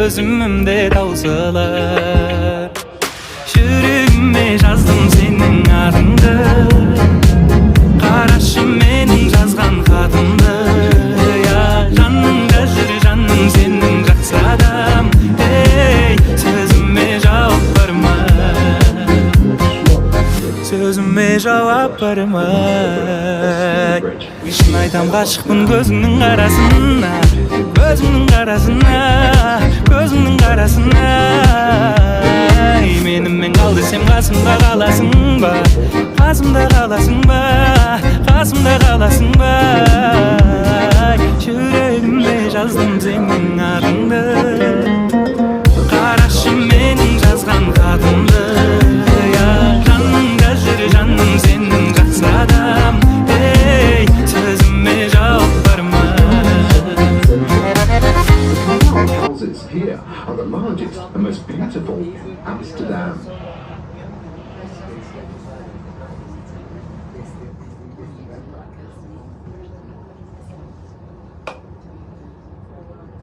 Gözümümde tausılar. Yüreğime yazdım senin adındı. Karışım meni yazgan kadındı. Ya canımda jür canım senin жақсы adam. Hey, sözüme cevap verme. Sözüme cevap verme. Шын айтам ғашықпын көзіңнің қарасына, көзіңнің қарасына, көзіңнің қарасына. Менімен қал десем қасымда қаласың ба, қасымда қаласың ба, қасымда қаласың ба. Жүрегімде жаздым сенің атыңды, қарашы менің жазған хатымды. Жанымда жүр жаным сенің жақсы адам. Houses here are the largest and most beautiful Amsterdam.